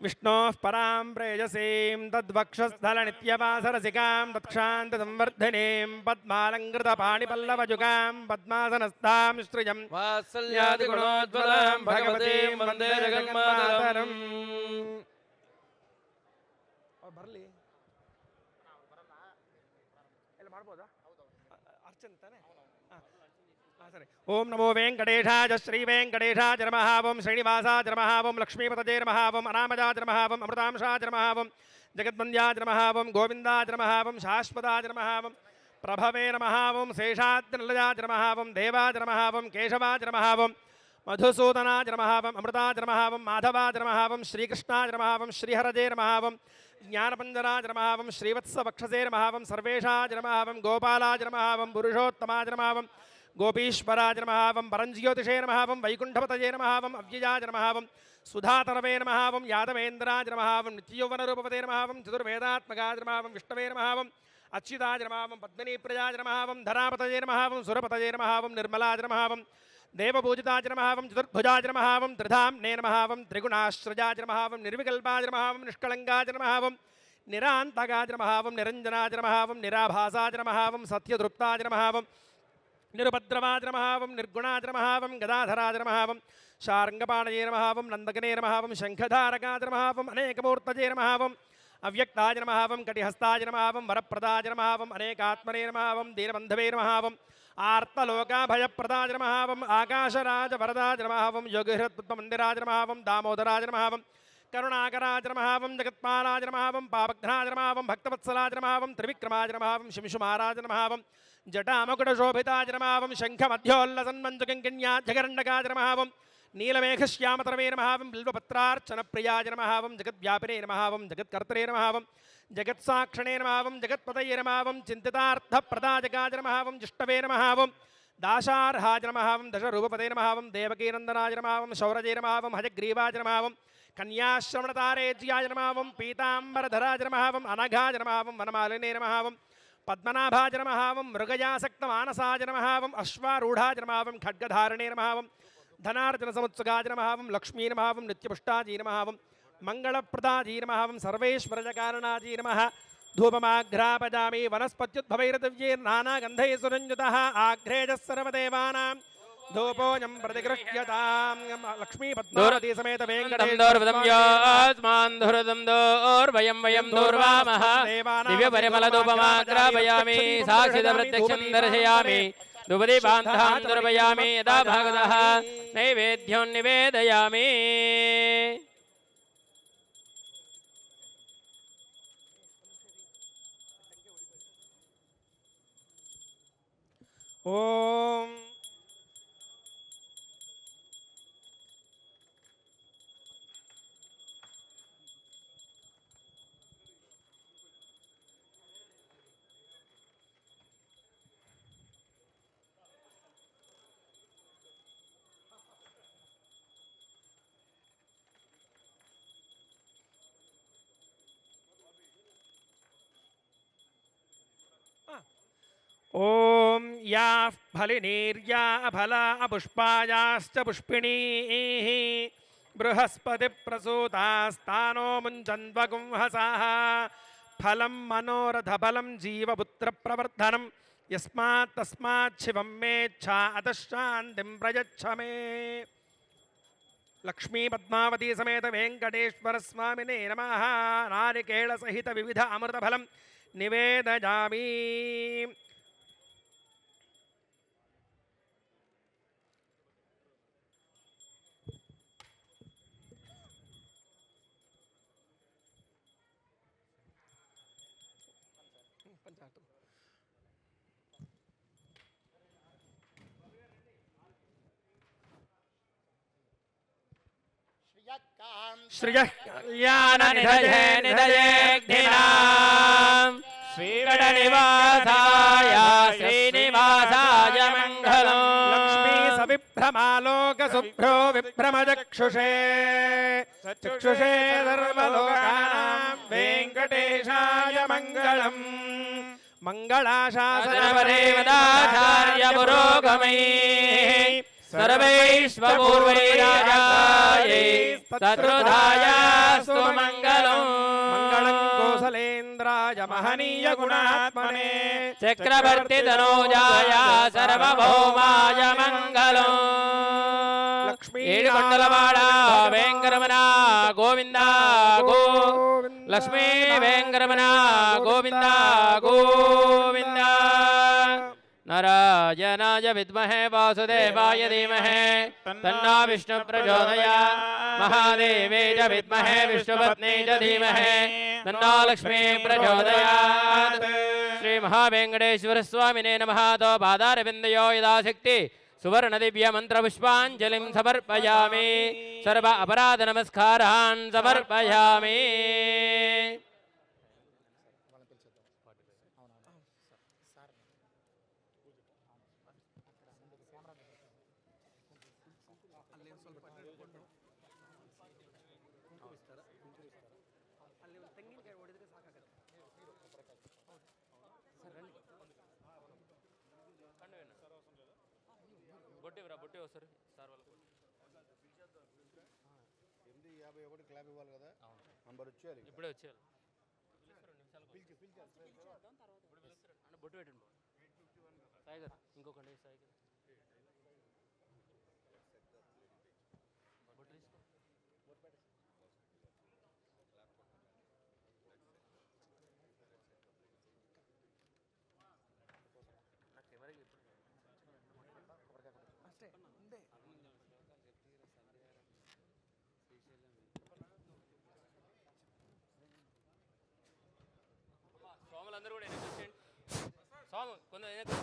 विष्णोः परां प्रेयसीं तद्वक्षस्थलनित्यवासरसिकां तत्क्षान्तसंवर्धिनीं पद्मालङ्कृतपाणिपल्लवजुगां पद्मासनस्थां श्रियं वात्सल्यादिगुणोज्ज्वलां भगवतीं वन्दे जगन्मातरम् ಬರಲಿ ಎಲ್ಲ ಮಾಡ್ಬೋದಾ ಅರ್ಚನೆ ತಾನೆ ಸರಿ ಓಂ ನಮೋ ವೆಂಕಟೇಶಾಯ ಶ್ರೀ ವೆಂಕಟೇಶಾಯ ನಮಃ ಓಂ ಶ್ರೀನಿವಾಸಾಯ ನಮಃ ಓಂ ಲಕ್ಷ್ಮೀಪತಯೇ ನಮಃ ಓಂ ಅನಾಮಜಾಯ ನಮಃ ಓಂ ಅಮೃತಾಂಶಾಯ ನಮಃ ಓಂ ಜಗದ್ವಂದ್ಯಾಯ ನಮಃ ಓಂ ಗೋವಿಂದಾಯ ನಮಃ ಓಂ ಶಾಶ್ವತಾಯ ನಮಃ ಓಂ ಪ್ರಭವೇ ನಮಃ ಓಂ ಶೇಷಾದ್ರಿನಿಲಯಾಯ ನಮಃ ಓಂ ದೇವಾಯ ನಮಃ ಓಂ ಕೇಶವಾಯ ನಮಃ ಓಂ ಮಧುಸೂದನಾಯ ನಮಃ ಓಂ ಅಮೃತಾಯ ನಮಃ ಓಂ ಮಾಧವಾಯ ನಮಃ ಓಂ ಶ್ರೀಕೃಷ್ಣಾಯ ನಮಃ ಓಂ ಶ್ರೀಹರಜೇ ನಮಃ ಓಂ ಜ್ಞಾನಪಂಜರಾಯ ನಮಃ ಓಂ ಶ್ರೀವತ್ಸವಕ್ಷಸೇ ನಮಃ ಓಂ ಸರ್ವೇಶಾಯ ನಮಃ ಓಂ ಗೋಪಾಲಾಯ ನಮಃ ಓಂ ಪುರುಷೋತ್ತಮಾಯ ನಮಃ ಓಂ गोपीश्वराय नमः ओं परञ्ज्योतिषे नमः ओं वैकुण्ठपतये नमः ओं अव्ययाय नमः ओं सुधातरवे नमः ओं यादवेन्द्राय नमः ओं नित्ययौवनरूपपते नमः ओं चतुर्वेदात्मकाय नमः ओं विष्णवे नमः ओं अच्युताय नमः ओं पद्मिनीप्रियाय नमः ओं धरापतये नमः ओं सुरपतये नमः ओं निर्मलाय नमः ओं देवपूजिताय नमः ओं चतुर्भुजाय नमः ओं त्रिधाम्ने नमः ओं त्रिगुणाश्रजाय नमः ओं निर्विकल्पाय नमः ओं निष्कलङ्काय नमः ओं निरान्तकाय नमः ओं निरञ्जनाय नमः ओं निराभासाय नमः ओं सत्यतृप्ताय नमः ओं निरुपद्रवाय नमः ओं निर्गुणाय नमः ओं गदाधराय नमः ओं शार्ङ्गपाणये नमः ओं नन्दकने नमः ओं शङ्खधारकाय नमः ओं अनेकमूर्तये नमः ओं अव्यक्ताय नमः ओं कटिहस्ताय नमः ओं वरप्रदाय नमः ओं अनेकात्मने नमः ओं दीनबन्धवे नमः ओं आर्तलोकाभयप्रदाय नमः ओं आकाशराजवरदाय नमः ओं योगिहृत्पद्ममन्दिराय नमः ओं दामोदराय नमः ओं करुणाकराय नमः ओं जगत्पालाय नमः ओं पापघ्नाय नमः ओं भक्तवत्सलाय नमः ओं त्रिविक्रमाय नमः ओं शिंशुमाराय नमः ओं जटामकुटशोभिताय नमः ओं शङ्खमध्योल्लसन्मञ्जुकिङ्किण्याध्यगरण्डकाय नमः ओं नीलमेघश्यामतरवे नमः ओं बिल्वपत्रार्चनप्रियाय नमः ओं जगद्व्यापिने नमः ओं जगत्कर्तरे नमः ओं जगत्साक्षिणे नमः ओं जगत्पतये नमः ओं चिन्तितार्थप्रदायकाय नमः ओं जिष्टवे नमः ओं दाशार्हाय नमः ओं दशरूपपते नमः ओं देवकीनन्दनाय नमः ओं शौरजे नमः ओं हजग्रीवाय नमः ओं कन्याश्रवणतारेज्याय नमः ओं पीताम्बरधराय नमः ओं अनघाय नमः ओं वनमालिने नमः ओं पद्मनाभाय नमः ओं मृगयासक्तमानसाय नमः ओं अश्वारूढाय नमः ओं खड्गधारणे नमः ओं धनार्जनसमुत्सुकाय नमः ओं लक्ष्मी नमः ओं नित्यपुष्टाजी नमः ओं मङ्गलप्रदाजी नमः ओं सर्वेश्वरजकारणाजी नमः धूपमाघ्रापजामि वनस्पत्युद्भवैर्दिव्यैर्नानागन्धैः सुरञ्जितः आघ्रेजः सर्वदेवानां धूपोऽयं प्रतिगृह्यतां लक्ष्मीपद्मावती समेत वेङ्कटेशं वयं दूर्वामः दिव्यपरिमलधूपमाग्रापयामि साक्षितप्रत्यक्षं दर्शयामि धूपदीपान्तान् दुर्वयामि यदा भगवतः नैवेद्यं निवेदयामि ओम ओम या फलिनीर्या फला पुष्पायाश्च पुष्पिणीः बृहस्पति प्रसूतास्तानो मुञ्चन्वगुंहसाः फलं मनोरथ फलं जीवपुत्र प्रवर्धनं यस्मात् तस्मात् शिवं मेच्छा अतः शान्तिं प्रयच्छ मे लक्ष्मी पद्मावती समेत वेंकटेश्वर स्वामिने नमः नारिकेल सहित विविध अमृतफलं निवेदयामि श्रियः कल्याणनिधये निधयेऽग्निनां श्रीकटनिवासाय श्रीनिवासाय मङ्गलम् लक्ष्मी सविभ्रमालोकशुभ्रो विभ्रमचक्षुषे चक्षुषे सर्वलोकानां वेङ्कटेशाय मङ्गलम् मङ्गलाशासनपरे वदाचार्य पुरोगमैः सर्वैश्वपूर्वैराजायै सत्रुधायास्तु मङ्गलम् मङ्गलं कौसलेन्द्राय महनीय गुणात्मने चक्रवर्ति तनोजाय सर्वभौमाय मङ्गलम् ఏడుకొండలవాడ వెంకరమణ గోవింద గో లక్ష్మీ వెంకరమణ గోవింద గోవింద नारायणाय विद्महे वासुदेवाय धीमहि तन्नो विष्णु प्रचोदयात् महादेवे च विद्महे विष्णुपत्नी च धीमहि तन्नो लक्ष्मी प्रचोदयात् श्री महावेंकटेश्वर स्वामिने नमः तो पादारविन्दयो यदाशक्ति सुवर्ण दिव्य मंत्र पुष्पांजलिं समर्पयामि सर्व अपराध नमस्कारान् समर्पयामि బొట్టి వస్తారు సార్ వాళ్ళు 8:51 క్లాప్ ఇవ్వాలి కదా నంబర్ వచ్చేయాలి ఇప్పుడే వచ్చేయాలి బొట్టు పెట్టండి టైగర్ ఇంకొకటి టైగర్ బొట్టు తీసుకో స్వాములందరూ కూడా వెనక్కి వచ్చేయండి స్వామి కొందరు వెనక్కి